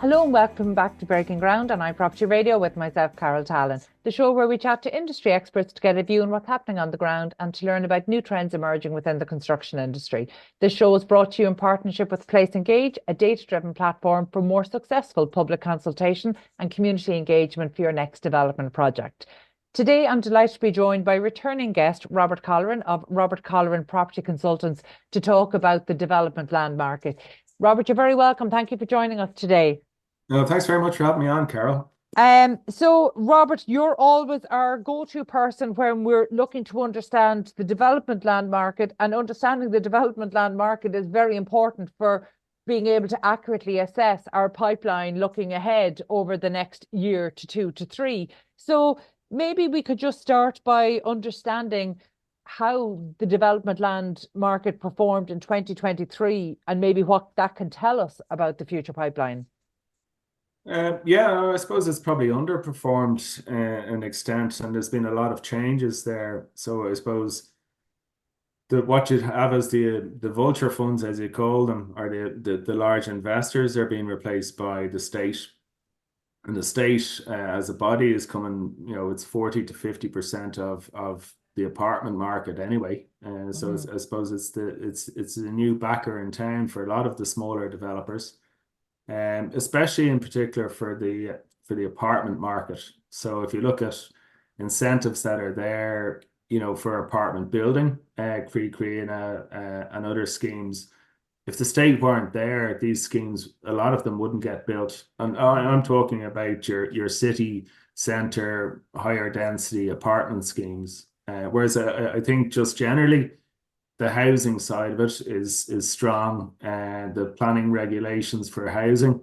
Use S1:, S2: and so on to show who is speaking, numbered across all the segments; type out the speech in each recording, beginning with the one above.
S1: Hello and welcome back to Breaking Ground on iPropertyRadio with myself, Carol Tallon, the show where we chat to industry experts to get a view on what's happening on the ground and to learn about new trends emerging within the construction industry. This show is brought to you in partnership with Place Engage, a data-driven platform for more successful public consultation and community engagement for your next development project. Today, I'm delighted to be joined by returning guest Robert Colleran of Robert Colleran Property Consultants to talk about the development land market. Robert, you're very welcome. Thank you for joining us today.
S2: No, thanks very much for having me on, Carol.
S1: So Robert, you're always our go-to person when we're looking to understand the development land market, and understanding the development land market is very important for being able to accurately assess our pipeline looking ahead over the next year to 2 to 3. So maybe we could just start by understanding how the development land market performed in 2023 and maybe what that can tell us about the future pipeline.
S2: Yeah, I suppose it's probably underperformed an extent, and there's been a lot of changes there. So I suppose what you have is the vulture funds, as you call them, are the large investors. They're being replaced by the state, and the state as a body is coming. It's 40 to 50% of the apartment market anyway. So I suppose it's a new backer in town for a lot of the smaller developers. Especially in particular for the apartment market. So if you look at incentives that are there, for apartment building, creating and other schemes, if the state weren't there, these schemes, a lot of them wouldn't get built. And I'm talking about your city centre, higher density apartment schemes. Whereas I think just generally, the housing side of it is strong, and the planning regulations for housing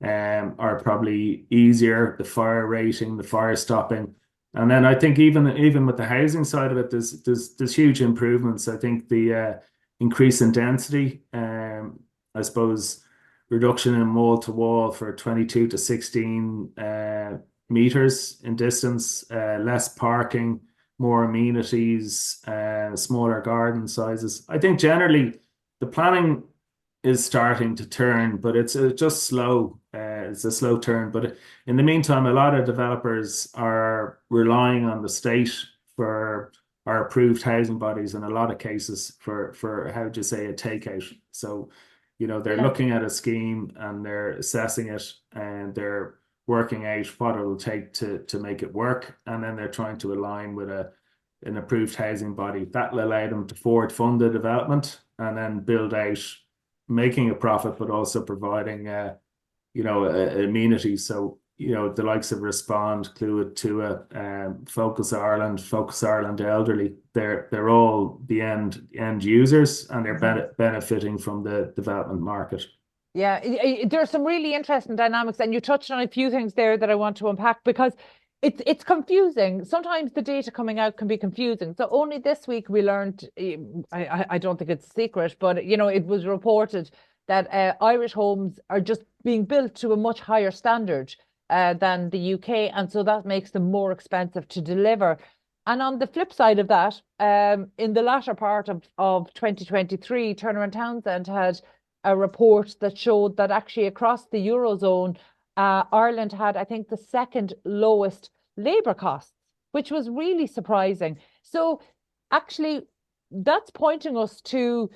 S2: are probably easier. The fire rating, the fire stopping, and then I think even with the housing side of it, there's huge improvements. I think the increase in density, I suppose reduction in wall to wall for 22 to 16 meters in distance, less parking, more amenities, smaller garden sizes. I think generally the planning is starting to turn, but it's just slow. It's a slow turn. But in the meantime, a lot of developers are relying on the state for our approved housing bodies in a lot of cases for how do you say, a takeout. So, they're
S1: Yeah.
S2: looking at a scheme and they're assessing it, and they're working out what it'll take to make it work, and then they're trying to align with an approved housing body that will allow them to forward fund the development and then build out, making a profit, but also providing amenities. So the likes of Respond, Cluid, Tua, Focus Ireland Elderly, they're all the end users, and they're benefiting from the development market.
S1: Yeah, there's some really interesting dynamics, and you touched on a few things there that I want to unpack because it's confusing. Sometimes the data coming out can be confusing. So only this week we learned, I don't think it's a secret, but it was reported that Irish homes are just being built to a much higher standard than the UK, and so that makes them more expensive to deliver. And on the flip side of that, in the latter part of 2023, Turner and Townsend had a report that showed that actually across the Eurozone, Ireland had, I think, the second lowest labour costs, which was really surprising. So actually, that's pointing us to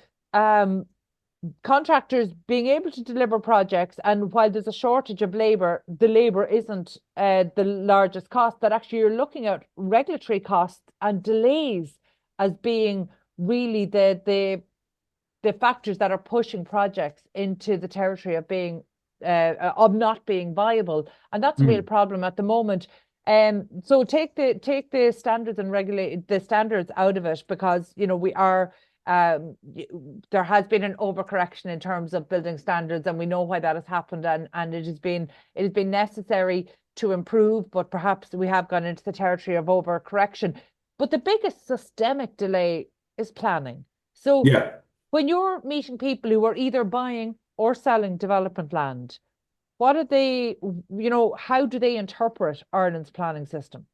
S1: contractors being able to deliver projects. And while there's a shortage of labour, the labour isn't the largest cost, that actually you're looking at regulatory costs and delays as being really the factors that are pushing projects into the territory of not being viable, and that's a real problem at the moment. So take the standards and regulate the standards out of it, because we are there has been an overcorrection in terms of building standards, and we know why that has happened, and it has been necessary to improve, but perhaps we have gone into the territory of overcorrection. But the biggest systemic delay is planning. So
S2: Yeah.
S1: when you're meeting people who are either buying or selling development land, what are they, how do they interpret Ireland's planning system?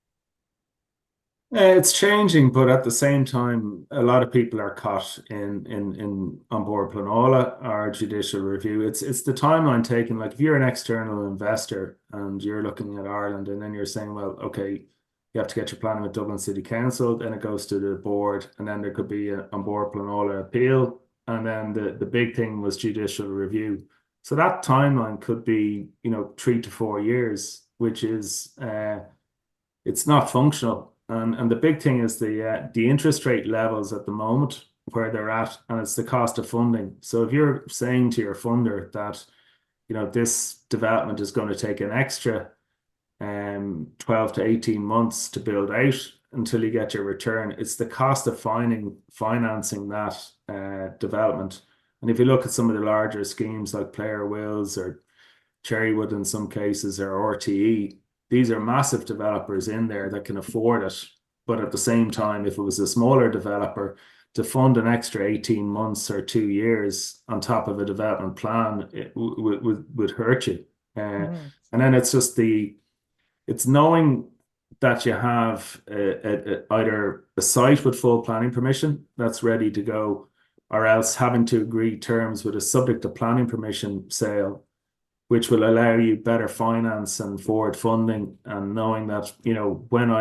S2: It's changing, but at the same time, a lot of people are caught in on board planola or judicial review. It's the timeline taken. Like if you're an external investor and you're looking at Ireland, and then you're saying, well, okay, you have to get your planning with Dublin City Council, then it goes to the board, and then there could be a on board planola appeal, and then the big thing was judicial review. So that timeline could be, 3 to 4 years, which is it's not functional. And the big thing is the interest rate levels at the moment where they're at, and it's the cost of funding. So if you're saying to your funder that, this development is going to take an extra 12 to 18 months to build out until you get your return, it's the cost of financing that development. And if you look at some of the larger schemes like Player Wills or Cherrywood in some cases, or RTE, these are massive developers in there that can afford it. But at the same time, if it was a smaller developer, to fund an extra 18 months or 2 years on top of a development plan, it would hurt you. And then it's knowing that you have either a site with full planning permission that's ready to go, or else having to agree terms with a subject to planning permission sale, which will allow you better finance and forward funding, and knowing that, when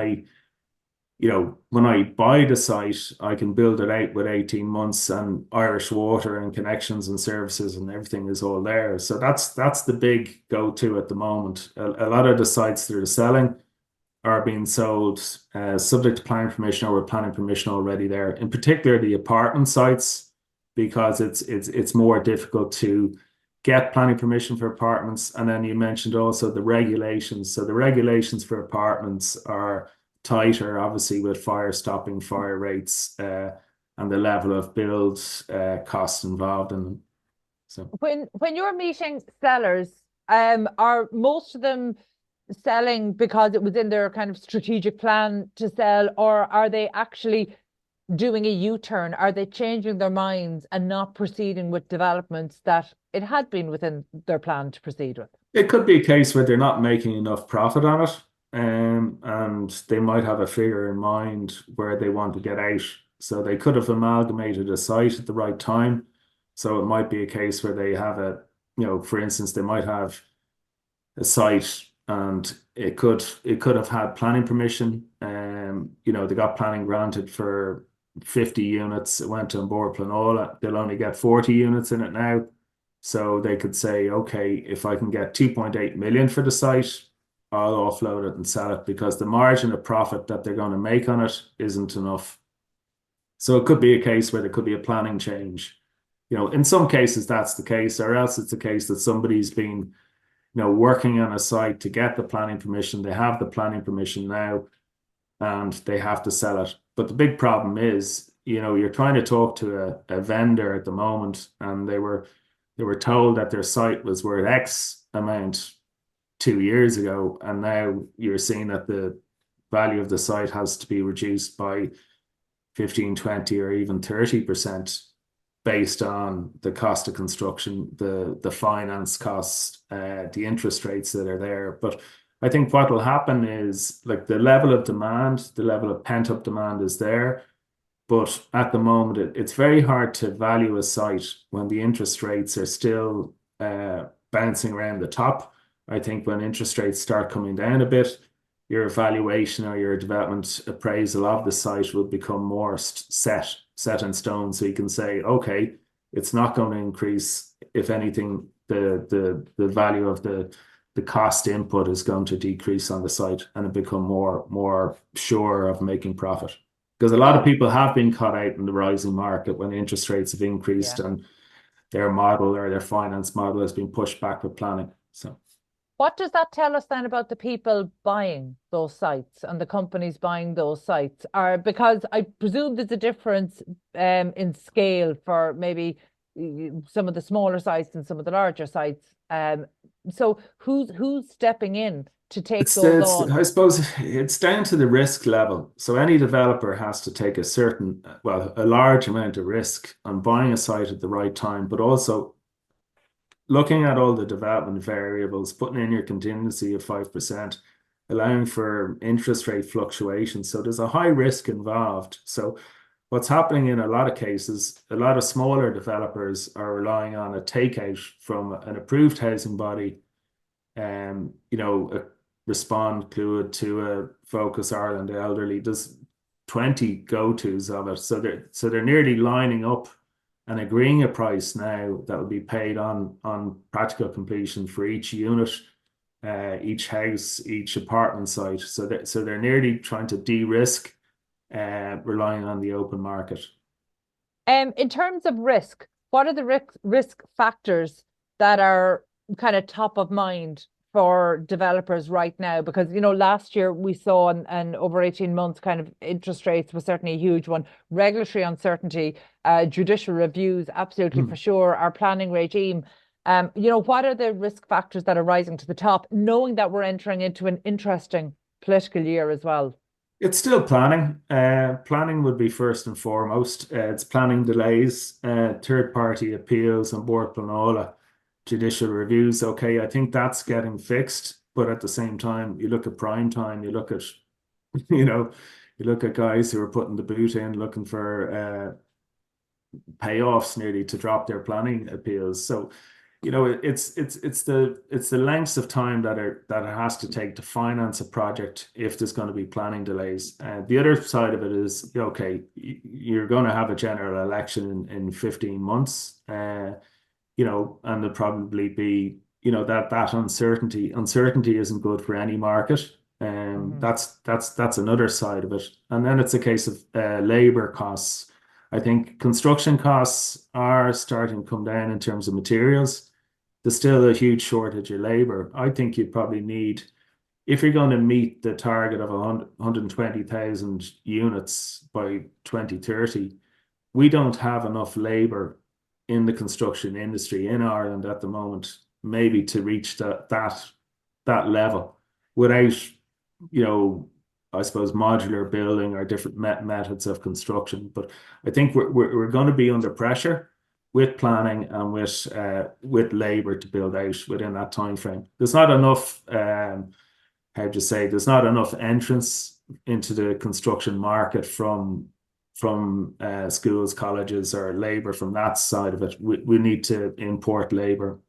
S2: I buy the site, I can build it out with 18 months, and Irish Water and connections and services and everything is all there. So that's the big go-to at the moment. A lot of the sites that are selling are being sold subject to planning permission or with planning permission already there. In particular, the apartment sites, because it's more difficult to get planning permission for apartments. And then you mentioned also the regulations. So the regulations for apartments are tighter, obviously, with fire stopping, fire rates, and the level of build costs involved in them. So
S1: when you're meeting sellers, are most of them selling because it was in their kind of strategic plan to sell, or are they actually doing a U-turn? Are they changing their minds and not proceeding with developments that it had been within their plan to proceed with?
S2: it could be a case where they're not making enough profit on it, and they might have a figure in mind where they want to get out. So they could have amalgamated a site at the right time. So it might be a case where they have for instance, they might have a site and it could have had planning permission. They got planning granted for 50 units. It went to on board planola. They'll only get 40 units in it now. So they could say, okay, if I can get 2.8 million for the site, I'll offload it and sell it, because the margin of profit that they're going to make on it isn't enough. So it could be a case where there could be a planning change. In some cases that's the case, or else it's a case that somebody's been, working on a site to get the planning permission. They have the planning permission now and they have to sell it. But the big problem is, you're trying to talk to a vendor at the moment, and they were told that their site was worth X amount 2 years ago, and now you're seeing that the value of the site has to be reduced by 15, 20, or even 30% based on the cost of construction, the finance costs, the interest rates that are there. But I think what will happen is, like, the level of demand, the level of pent-up demand is there. But at the moment, it's very hard to value a site when the interest rates are still bouncing around the top. I think when interest rates start coming down a bit, your evaluation or your development appraisal of the site will become more set in stone. So you can say, okay, it's not going to increase. If anything, the value of the cost input is going to decrease on the site, and it become more sure of making profit. Because a lot of people have been caught out in the rising market when interest rates have increased, and their model or their finance model has been pushed back with planning. So
S1: what does that tell us then about the people buying those sites and the companies buying those sites? Because I presume there's a difference in scale for maybe some of the smaller sites and some of the larger sites. So who's stepping in to take those on?
S2: I suppose it's down to the risk level. So any developer has to take a large amount of risk on buying a site at the right time, but also looking at all the development variables, putting in your contingency of 5%, allowing for interest rate fluctuations. So there's a high risk involved. So what's happening in a lot of cases, a lot of smaller developers are relying on a takeout from an approved housing body, a Respond, Clúid, to Focus Ireland Elderly. There's 20 go-tos of it. So they're nearly lining up and agreeing a price now that will be paid on practical completion for each unit, each house, each apartment site. So they're nearly trying to de-risk, relying on the open market.
S1: In terms of risk, what are the risk factors that are kind of top of mind for developers right now? Because, last year we saw, and over 18 months, kind of interest rates was certainly a huge one. Regulatory uncertainty, judicial reviews, absolutely for sure, our planning regime. What are the risk factors that are rising to the top, knowing that we're entering into an interesting political year as well?
S2: It's still planning. Planning would be first and foremost. It's planning delays, third-party appeals and Board Planola, judicial reviews. Okay, I think that's getting fixed. But at the same time, you look at prime time, you look at, you know, you look at guys who are putting the boot in, looking for payoffs nearly to drop their planning appeals. So, it's the lengths of time that it has to take to finance a project if there's going to be planning delays. The other side of it is, okay, you're going to have a general election in 15 months, and there'll probably be, that uncertainty. Uncertainty isn't good for any market. That's another side of it. And then it's a case of labor costs. I think construction costs are starting to come down in terms of materials. There's still a huge shortage of labor. I think you'd probably need, if you're going to meet the target of 120,000 units by 2030, we don't have enough labor in the construction industry in Ireland at the moment, maybe to reach that level without, I suppose, modular building or different methods of construction. But I think we're going to be under pressure with planning and with labour to build out within that time frame. There's not enough, there's not enough entrance into the construction market from schools, colleges, or labour from that side of it. We need to import labour,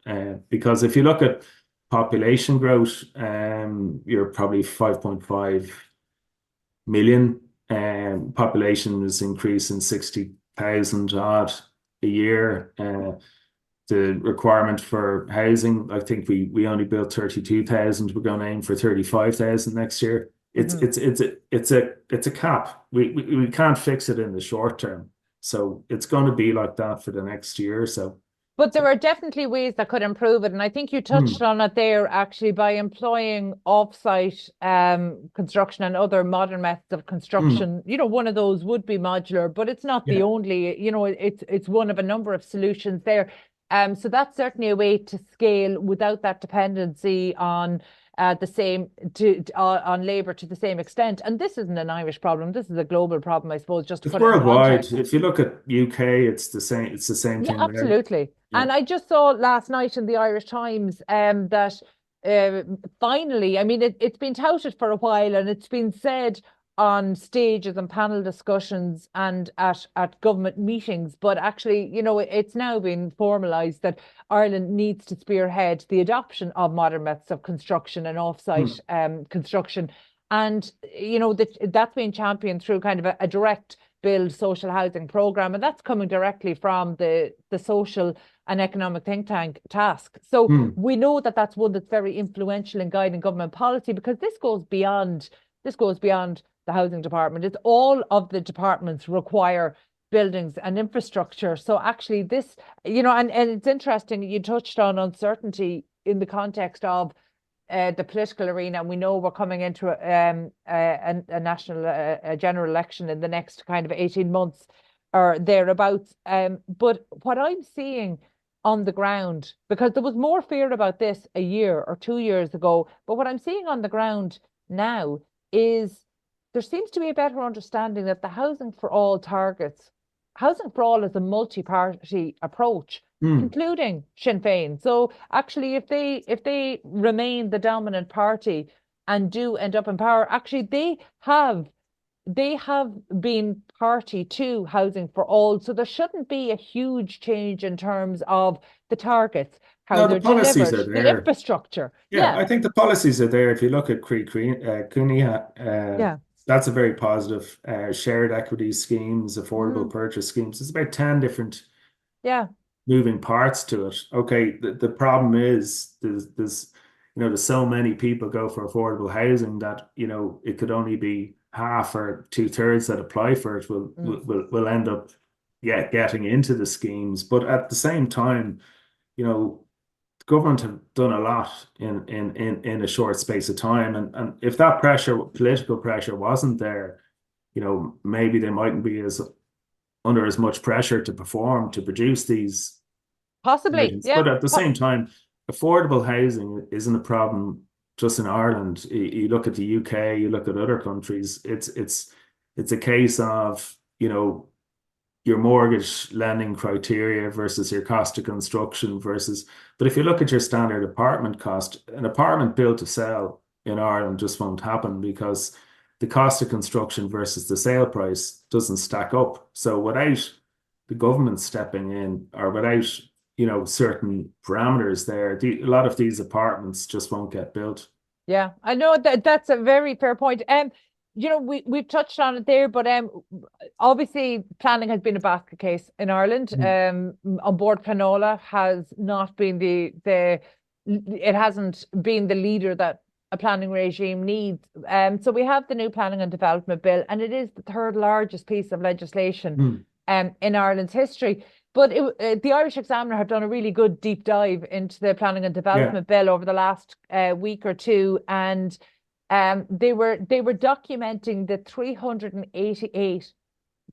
S2: because if you look at population growth, you're probably 5.5 million. Population is increasing 60,000 odd a year. The requirement for housing, I think we only built 32,000. We're going to aim for 35,000 next year. It's a cap. We can't fix it in the short term, so it's going to be like that for the next year or so.
S1: But there are definitely ways that could improve it. And I think you touched on it there, actually, by employing off-site construction and other modern methods of construction. One of those would be modular, but it's not the only, it's one of a number of solutions there. So that's certainly a way to scale without that dependency on on labour to the same extent. And this isn't an Irish problem. This is a global problem, I suppose, just to put it in
S2: worldwide.
S1: context.
S2: If you look at UK, it's the same. It's the same thing.
S1: Absolutely.
S2: Yeah.
S1: And I just saw last night in the Irish Times that finally, I mean, it's been touted for a while, and it's been said on stages and panel discussions and at government meetings, but actually, it's now been formalised that Ireland needs to spearhead the adoption of modern methods of construction and off-site construction. And, that's been championed through kind of a direct build social housing programme, and that's coming directly from the social and economic think tank task. So we know that that's one that's very influential in guiding government policy, because this goes beyond the housing department. It's all of the departments require buildings and infrastructure. So actually this, and it's interesting, you touched on uncertainty in the context of the political arena. And we know we're coming into a national general election in the next kind of 18 months or thereabouts. But what I'm seeing on the ground, because there was more fear about this a year or 2 years ago, but what I'm seeing on the ground now is there seems to be a better understanding that the Housing for All targets, Housing for All is a multi-party approach, including Sinn Féin. So actually, if they remain the dominant party, and do end up in power, actually they have been party to Housing for All. So there shouldn't be a huge change in terms of the targets, how
S2: No, the
S1: they're
S2: policies
S1: delivered,
S2: are
S1: the
S2: there.
S1: infrastructure.
S2: Yeah,
S1: Yeah,
S2: I think the policies are there. If you look at Cunha,
S1: yeah,
S2: that's a very positive. Shared equity schemes, affordable
S1: mm,
S2: purchase schemes. There's about 10 different
S1: yeah,
S2: moving parts to it. Okay, the problem is there's so many people go for affordable housing that it could only be half or two-thirds that apply for it
S1: mm,
S2: will end up getting into the schemes. But at the same time, you know, the government have done a lot in a short space of time. And if that political pressure wasn't there, maybe they mightn't be as under as much pressure to perform to produce these
S1: possibly.
S2: provisions.
S1: Yeah,
S2: But at the same time, affordable housing isn't a problem just in Ireland. You look at the UK, you look at other countries. It's a case of your mortgage lending criteria versus your cost of construction versus. But if you look at your standard apartment cost, an apartment built to sell in Ireland just won't happen because the cost of construction versus the sale price doesn't stack up. So without the government stepping in or without certain parameters there, a lot of these apartments just won't get built.
S1: yeah. I know that that's a very fair point. We've touched on it there, but obviously planning has been a basket case in Ireland.
S2: Mm.
S1: On board canola has not been it hasn't been the leader that a planning regime needs. So we have the new planning and development bill, and it is the third largest piece of legislation
S2: Mm.
S1: in Ireland's history. But the Irish Examiner have done a really good deep dive into the planning and
S2: Yeah.
S1: development bill over the last week or two, and they were documenting the 388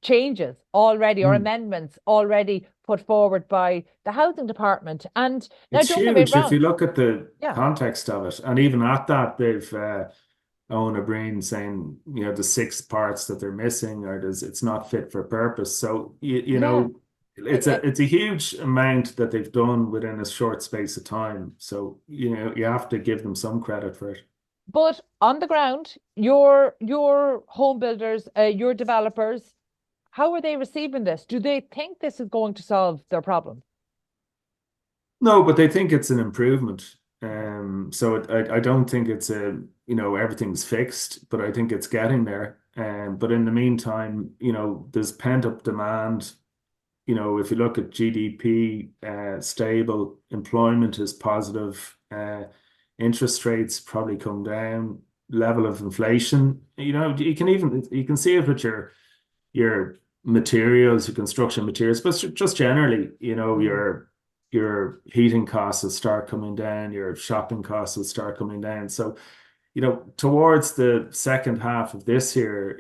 S1: changes already or
S2: Mm.
S1: amendments already put forward by the housing department. And now,
S2: It's
S1: don't get me
S2: huge if you
S1: wrong,
S2: look at the
S1: yeah,
S2: context of it. And even at that, they've Owen O'Brien saying, the six parts that they're missing or it's not fit for purpose. So,
S1: yeah.
S2: it's a huge amount that they've done within a short space of time. So, you have to give them some credit for it.
S1: But on the ground, your home builders, your developers, how are they receiving this? Do they think this is going to solve their problem?
S2: No, but they think it's an improvement.
S1: Okay.
S2: So I don't think it's everything's fixed, but I think it's getting there. But in the meantime, there's pent up demand. If you look at GDP, stable, employment is positive, interest rates probably come down, level of inflation. You can see it with your materials, your construction materials, but just generally,
S1: Mm.
S2: your heating costs will start coming down, your shopping costs will start coming down. So, towards the second half of this year,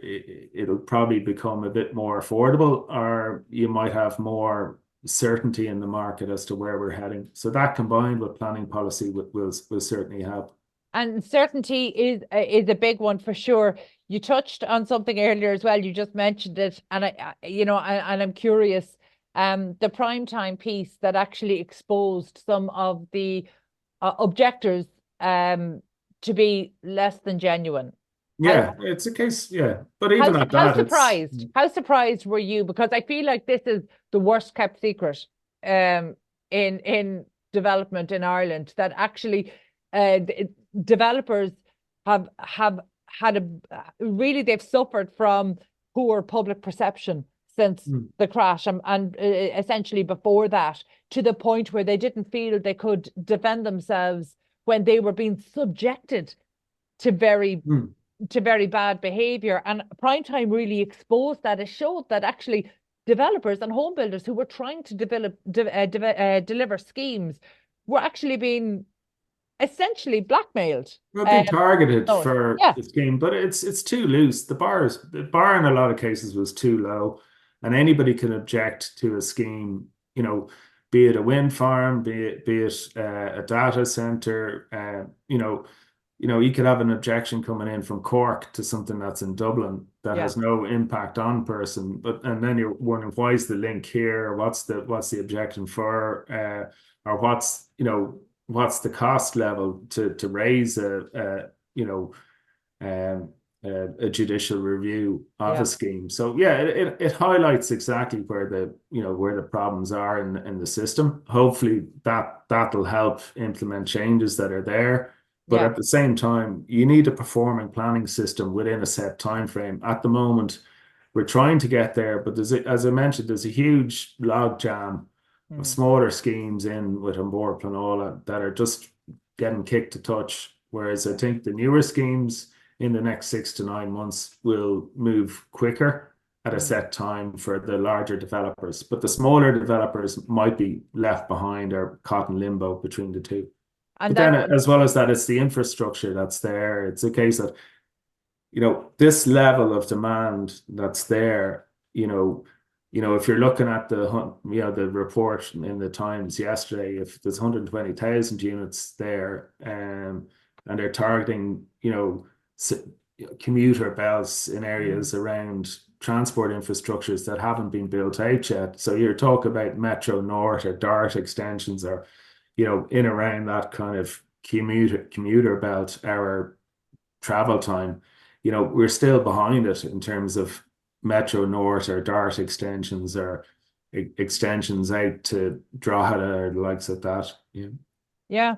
S2: it'll probably become a bit more affordable, or you might have more certainty in the market as to where we're heading. So that combined with planning policy will certainly help.
S1: And certainty is a big one for sure. You touched on something earlier as well. You just mentioned it, and and I'm curious. The prime time piece that actually exposed some of the objectors to be less than genuine. How
S2: Yeah, it's a case. Yeah, but
S1: how
S2: even at
S1: how
S2: that, it's
S1: surprised? How surprised were you? Because I feel like this is the worst kept secret in development in Ireland. That actually developers have had really they've suffered from poor public perception since
S2: mm,
S1: the crash and essentially before that, to the point where they didn't feel they could defend themselves when they were being subjected to very
S2: mm.
S1: to very bad behavior. And primetime really exposed that. It showed that actually developers and home builders who were trying to deliver schemes were actually being essentially blackmailed.
S2: Well,
S1: Um,
S2: being targeted
S1: no,
S2: for
S1: yeah,
S2: the scheme, but it's too loose. The bar in a lot of cases was too low, and anybody can object to a scheme. Be it a wind farm, be it a data center. You could have an objection coming in from Cork to something that's in Dublin that
S1: yeah.
S2: has no impact on person. And then you're wondering why is the link here? What's the objection for? Or what's the cost level to raise a um, a judicial review of
S1: Yeah.
S2: a scheme. So yeah, it highlights exactly where where the problems are in the system. Hopefully that'll help implement changes that are there. But
S1: Yeah.
S2: at the same time, you need a performing planning system within a set time frame. At the moment, we're trying to get there, but as I mentioned, there's a huge log jam of
S1: Mm.
S2: smaller schemes in with Ambor Planola that are just getting kicked to touch. Whereas I think the newer schemes in the next 6 to 9 months will move quicker at a
S1: Mm.
S2: set time for the larger developers. But the smaller developers might be left behind or caught in limbo between the two.
S1: And
S2: But then,
S1: that,
S2: as well as that, it's the infrastructure that's there. It's a case that, this level of demand that's there, if you're looking at the report in the Times yesterday, if there's 120,000 units there, and they're targeting, commuter belts in areas around transport infrastructures that haven't been built out yet. So you're talking about Metro North or DART extensions or, in around that kind of commuter belt hour travel time. We're still behind it in terms of Metro North or DART extensions or extensions out to Drogheda or the likes of that. Yeah.
S1: yeah.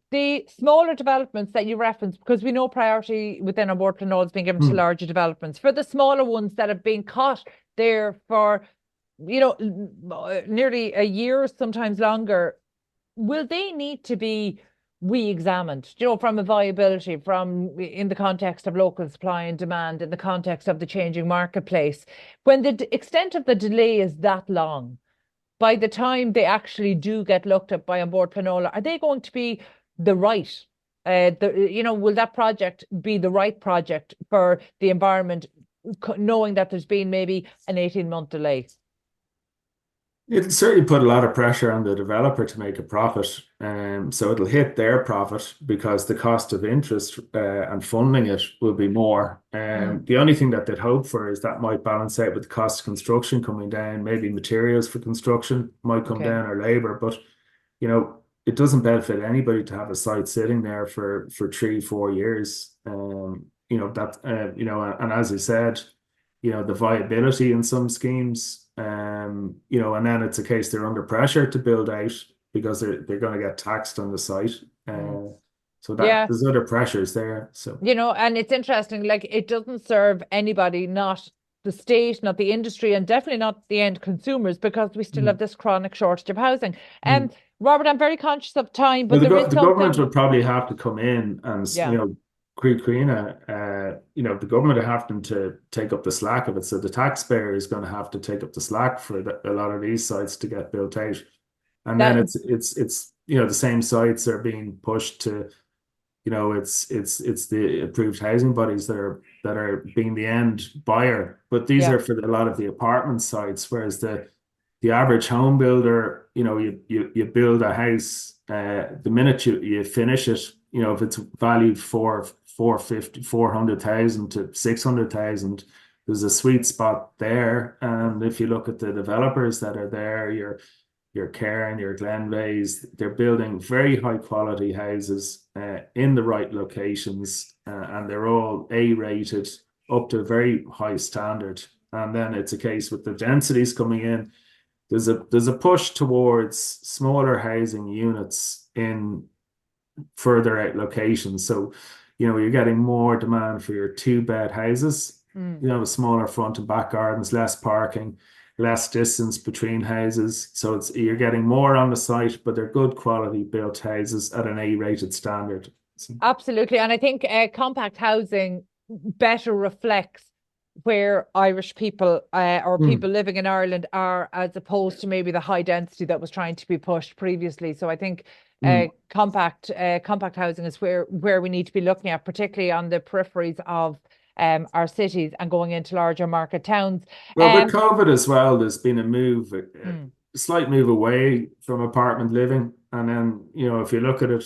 S1: The smaller developments that you referenced, because we know priority within our board plan has been given to
S2: Hmm.
S1: larger developments. For the smaller ones that have been caught there for, nearly a year, sometimes longer, will they need to be re-examined, from a viability, from in the context of local supply and demand, in the context of the changing marketplace? When the extent of the delay is that long, by the time they actually do get looked at by An Bord Pleanála, are they going to be the right? Will that project be the right project for the environment, knowing that there's been maybe an 18-month delay?
S2: It'll certainly put a lot of pressure on the developer to make a profit. So it'll hit their profit because the cost of interest and funding it will be more. The only thing that they'd hope for is that might balance out with the cost of construction coming down. Maybe materials for construction might come
S1: Okay.
S2: down or labor, but it doesn't benefit anybody to have a site sitting there for 3, 4 years. And as I said, the viability in some schemes, and then it's a case they're under pressure to build out because they're going to get taxed on the site. So that
S1: Yeah.
S2: there's other pressures there. So
S1: And it's interesting, like it doesn't serve anybody, not the state, not the industry, and definitely not the end consumers, because we still have this chronic shortage of housing.
S2: mm.
S1: Robert, I'm very conscious of time,
S2: Well,
S1: but there is
S2: the government
S1: something,
S2: would probably have to come in and,
S1: yeah,
S2: the government are having to take up the slack of it. So the taxpayer is going to have to take up the slack for a lot of these sites to get built out. And then
S1: that
S2: it's the same sites are being pushed to, it's the approved housing bodies that are being the end buyer. But these
S1: yeah,
S2: are for a lot of the apartment sites, whereas the average home builder, you build a house, the minute you finish it, if it's valued for 400,000 to 600,000, there's a sweet spot there. And if you look at the developers that are there, your Cairn, your Glenveaghs, they're building very high quality houses in the right locations, and they're all A rated up to a very high standard. And then it's a case with the densities coming in. There's a push towards smaller housing units in further out locations. So, you're getting more demand for your 2-bed houses, with smaller front and back gardens, less parking, less distance between houses. So you're getting more on the site, but they're good quality built houses at an A-rated standard. So,
S1: absolutely. And I think compact housing better reflects where Irish people or people living in Ireland are, as opposed to maybe the high density that was trying to be pushed previously. So I think compact housing is where we need to be looking at, particularly on the peripheries of our cities and going into larger market towns.
S2: Well, with COVID as well, there's been
S1: Mm,
S2: a slight move away from apartment living. And then, if you look at it,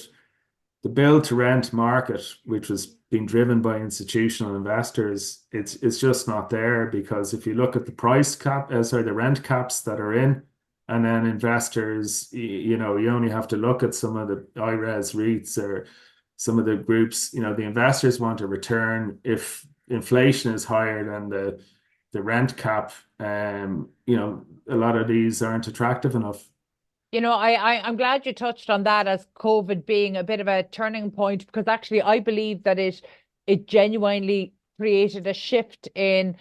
S2: the build to rent market, which was being driven by institutional investors, it's just not there, because if you look at the the rent caps that are in, and then investors, you only have to look at some of the IRES REITs or some of the groups, the investors want a return. If inflation is higher than the rent cap, a lot of these aren't attractive enough.
S1: I'm glad you touched on that as COVID being a bit of a turning point, because actually I believe that it genuinely created a shift in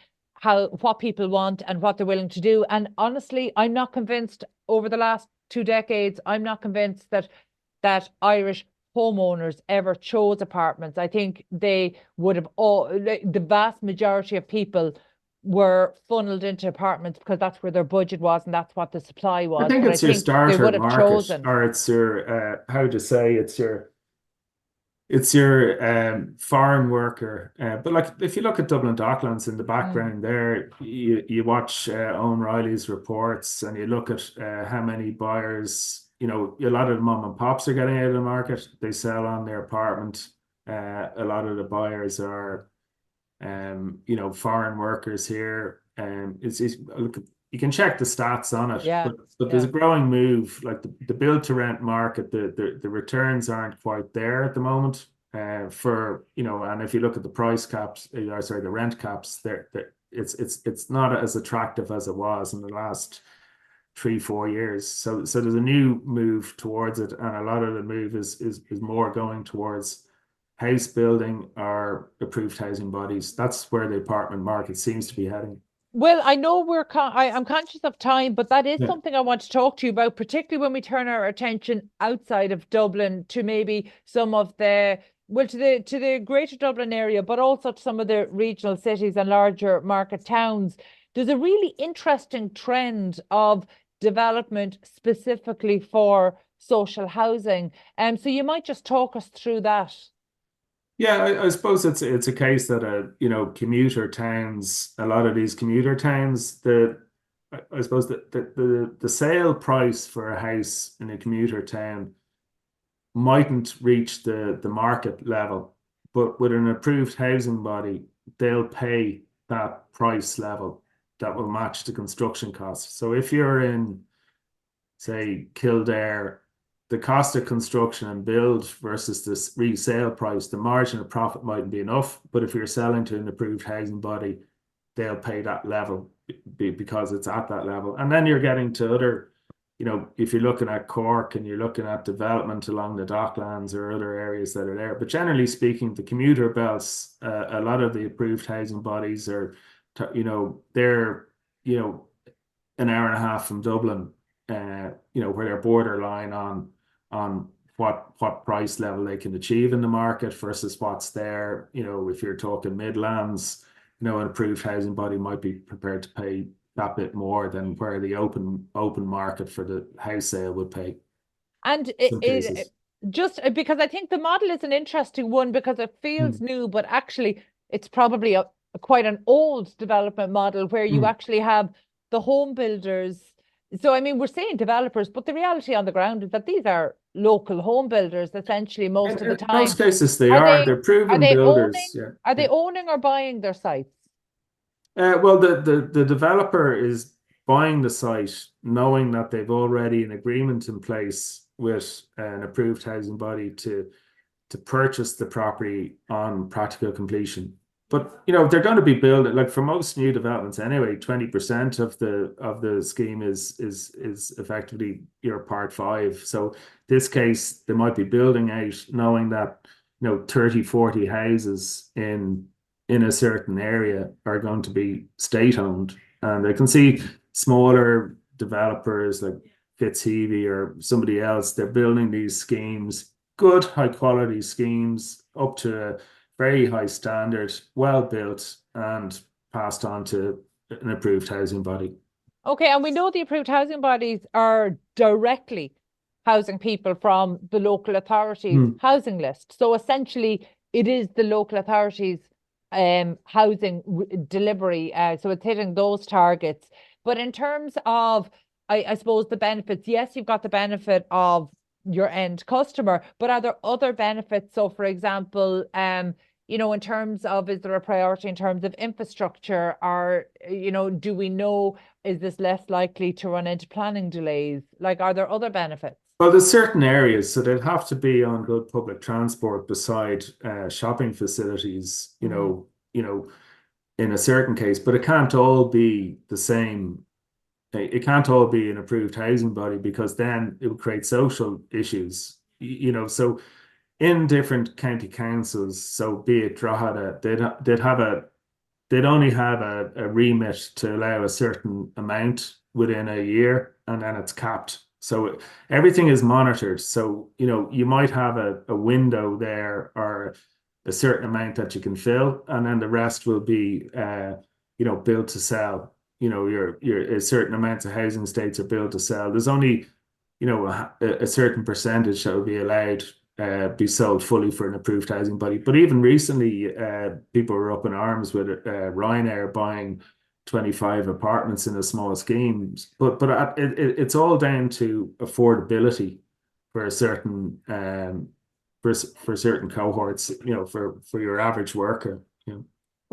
S1: what people want and what they're willing to do. And honestly, I'm not convinced over the last 2 decades, I'm not convinced that Irish homeowners ever chose apartments. I think they would have the vast majority of people were funneled into apartments because that's where their budget was and that's what the supply
S2: I
S1: was.
S2: think
S1: But I
S2: it's your
S1: think they
S2: starter
S1: would have
S2: market,
S1: chosen.
S2: or it's your how to say it's your foreign worker. But like if you look at Dublin Docklands in the background there, you watch Owen Riley's reports and you look at how many buyers, a lot of the mom and pops are getting out of the market. They sell on their apartment. A lot of the buyers are, foreign workers here. Look, you can check the stats on it,
S1: Yeah,
S2: but there's a growing move. Like the build to rent market, the returns aren't quite there at the moment. And if you look at the price caps, sorry, the rent caps, it's not as attractive as it was in the last 3-4 years. So there's a new move towards it, and a lot of the move is more going towards house building or approved housing bodies. That's where the apartment market seems to be heading.
S1: Well, I know I'm conscious of time, but that is
S2: Yeah.
S1: something I want to talk to you about, particularly when we turn our attention outside of Dublin to maybe some of to the greater Dublin area, but also to some of the regional cities and larger market towns. There's a really interesting trend of development specifically for social housing. So you might just talk us through that.
S2: Yeah, I suppose it's a case that commuter towns, a lot of these commuter towns, I suppose the sale price for a house in a commuter town mightn't reach the market level, but with an approved housing body, they'll pay that price level that will match the construction costs. So if you're in, say, Kildare, the cost of construction and build versus the resale price, the margin of profit mightn't be enough. But if you're selling to an approved housing body, they'll pay that level because it's at that level. And then you're getting to other, if you're looking at Cork and you're looking at development along the Docklands or other areas that are there. But generally speaking, the commuter belts, a lot of the approved housing bodies are, they're, an hour and a half from Dublin, where they're borderline on what price level they can achieve in the market versus what's there. If you're talking Midlands, an approved housing body might be prepared to pay that bit more than where the open market for the house sale would pay.
S1: And
S2: Some cases.
S1: just because I think the model is an interesting one because it feels new, but actually it's probably quite an old development model where you actually have the home builders. So, I mean, we're saying developers, but the reality on the ground is that these are local home builders essentially most of the
S2: In
S1: time.
S2: most cases, they
S1: Are
S2: are.
S1: they
S2: They're
S1: are
S2: proven
S1: they
S2: builders.
S1: owning
S2: Yeah.
S1: are they
S2: Yeah.
S1: owning or buying their sites?
S2: Well, the developer is buying the site knowing that they've already an agreement in place with an approved housing body to purchase the property on practical completion. But they're going to be building, like for most new developments anyway, 20% of the scheme is effectively your part 5. So this case, they might be building out knowing that 30, 40 houses in a certain area are going to be state owned. And I can see smaller developers like Fitzheavy or somebody else, they're building these schemes, good high quality schemes up to a very high standard, well built and passed on to an approved housing body.
S1: Okay, and we know the approved housing bodies are directly housing people from the local authorities housing list. So essentially it is the local authorities housing delivery. So it's hitting those targets. But in terms of, I suppose, the benefits, yes, you've got the benefit of your end customer, but are there other benefits? So, for example, in terms of, is there a priority in terms of infrastructure, or, do we know, is this less likely to run into planning delays? Like, are there other benefits?
S2: Well, there's certain areas, so they'd have to be on good public transport beside shopping facilities, in a certain case, but it can't all be the same. It can't all be an approved housing body because then it would create social issues, So in different county councils, so be it Drogheda, they'd only have a remit to allow a certain amount within a year, and then it's capped. So everything is monitored. So, you might have a window there or a certain amount that you can fill, and then the rest will be, build to sell. Your a certain amount of housing estates are built to sell. There's only, a certain percentage that will be allowed be sold fully for an approved housing body. But even recently, people were up in arms with Ryanair buying 25 apartments in a small scheme. But it's all down to affordability for a certain for certain cohorts, for your average worker.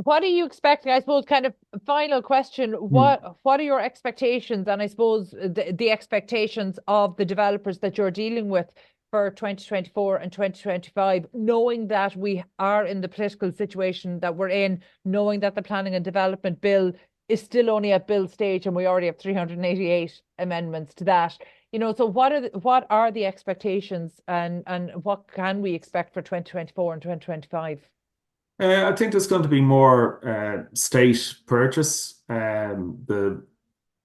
S1: What are you expecting? I suppose, kind of final question. What are your expectations? And I suppose the expectations of the developers that you're dealing with for 2024 and 2025, knowing that we are in the political situation that we're in, knowing that the planning and development bill is still only at bill stage and we already have 388 amendments to that. So what are the expectations, and what can we expect for 2024 and 2025?
S2: I think there's going to be more state purchase. The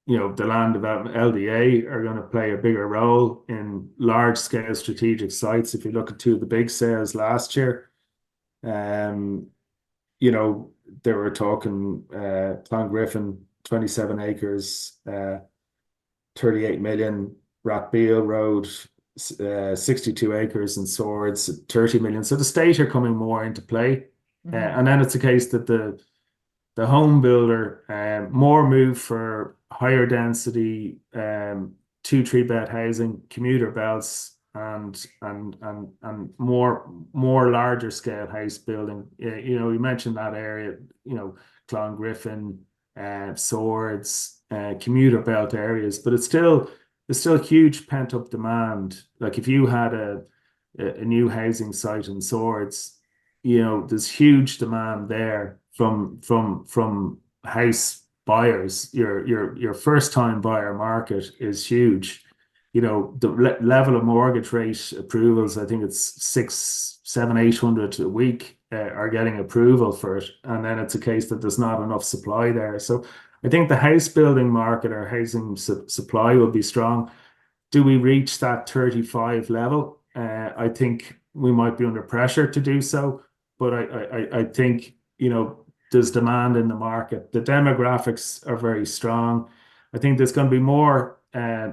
S2: land development LDA are going to play a bigger role in large scale strategic sites. If you look at two of the big sales last year, they were talking Clongriffin, 27 acres, 38 million, Rathbeal Road, 62 acres, and Swords, 30 million. So the state are coming more into play. And then it's a case that the home builder more move for higher density 2-3 bed housing, commuter belts, and more larger scale house building. We mentioned that area, Clongriffin, Swords, commuter belt areas, but there's still huge pent up demand. Like if you had a new housing site in Swords, there's huge demand there from house buyers. Your first time buyer market is huge. The level of mortgage rate approvals, I think it's 600, 700, 800 a week are getting approval for it, and then it's a case that there's not enough supply there. So I think the house building market or housing supply will be strong. Do we reach that 35 level? I think we might be under pressure to do so, but I think there's demand in the market. The demographics are very strong. I think there's going to be more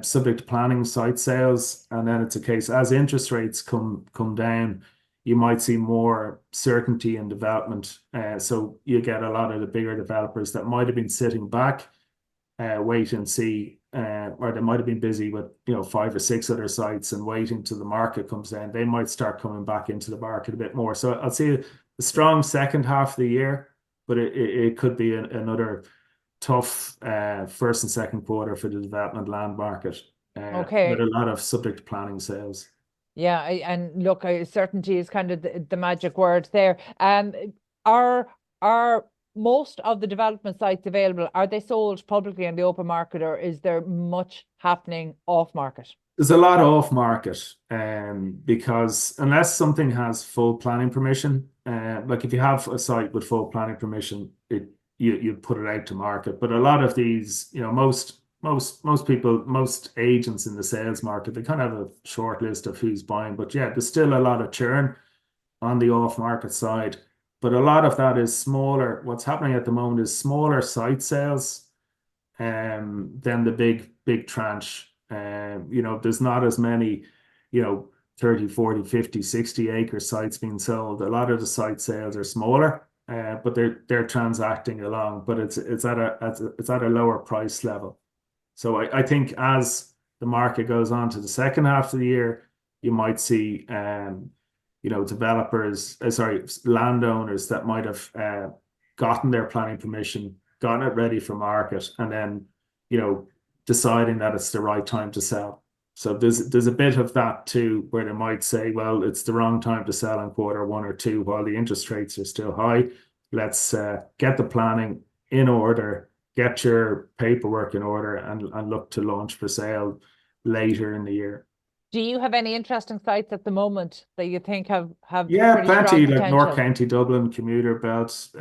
S2: subject to planning site sales, and then it's a case as interest rates come down, you might see more certainty in development. So you get a lot of the bigger developers that might have been sitting back, wait and see, or they might have been busy with 5 or 6 other sites and waiting till the market comes down. They might start coming back into the market a bit more. So I'll see a strong second half of the year, but it could be another tough first and second quarter for the development land market, with a lot of subject to planning sales.
S1: Yeah, and look, certainty is kind of the magic word there. Are most of the development sites available? Are they sold publicly in the open market, or is there much happening off market?
S2: There's a lot off market, because unless something has full planning permission, like if you have a site with full planning permission, you put it out to market. But a lot of these, most people, most agents in the sales market, they kind of have a short list of who's buying. But yeah, there's still a lot of churn on the off market side. But a lot of that is smaller. What's happening at the moment is smaller site sales, than the big tranche. There's not as many, 30, 40, 50, 60 acre sites being sold. A lot of the site sales are smaller, but they're transacting along, but it's at a lower price level. So I think as the market goes on to the second half of the year, you might see landowners that might have gotten their planning permission, gotten it ready for market, and then deciding that it's the right time to sell. So there's a bit of that too, where they might say, well, it's the wrong time to sell in quarter 1 or 2 while the interest rates are still high. Let's get the planning in order, get your paperwork in order, and look to launch for sale later in the year.
S1: Do you have any interesting sites at the moment that you think have
S2: Yeah,
S1: pretty strong
S2: plenty, like North
S1: potential?
S2: County, Dublin, commuter belts,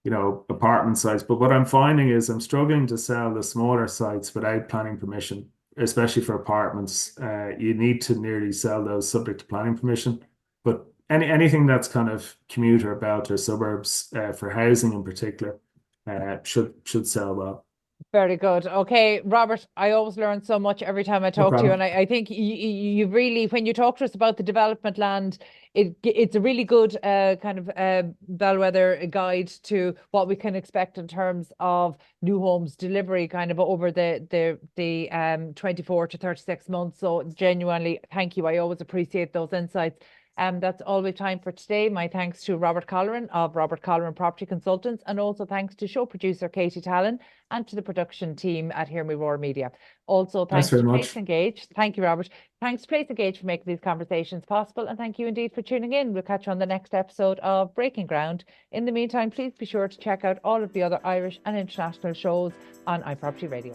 S2: apartment sites. But what I'm finding is I'm struggling to sell the smaller sites without planning permission, especially for apartments. You need to nearly sell those subject to planning permission. But anything that's kind of commuter belt or suburbs, for housing in particular, should sell well.
S1: Very good. Okay, Robert, I always learn so much every time I
S2: No
S1: talk to you. And
S2: problem.
S1: I think you really, when you talk to us about the development land, it's a really good kind of bellwether guide to what we can expect in terms of new homes delivery kind of over the 24 to 36 months. So genuinely, thank you. I always appreciate those insights. That's all we have time for today. My thanks to Robert Colleran of Robert Colleran Property Consultants, and also thanks to show producer Katie Tallon and to the production team at Hear Me Roar Media. Also,
S2: Thanks
S1: thanks
S2: very
S1: to Place
S2: much.
S1: Engage. Thank you, Robert. Thanks to Place Engage for making these conversations possible. And thank you indeed for tuning in. We'll catch you on the next episode of Breaking Ground. In the meantime, please be sure to check out all of the other Irish and international shows on iProperty Radio.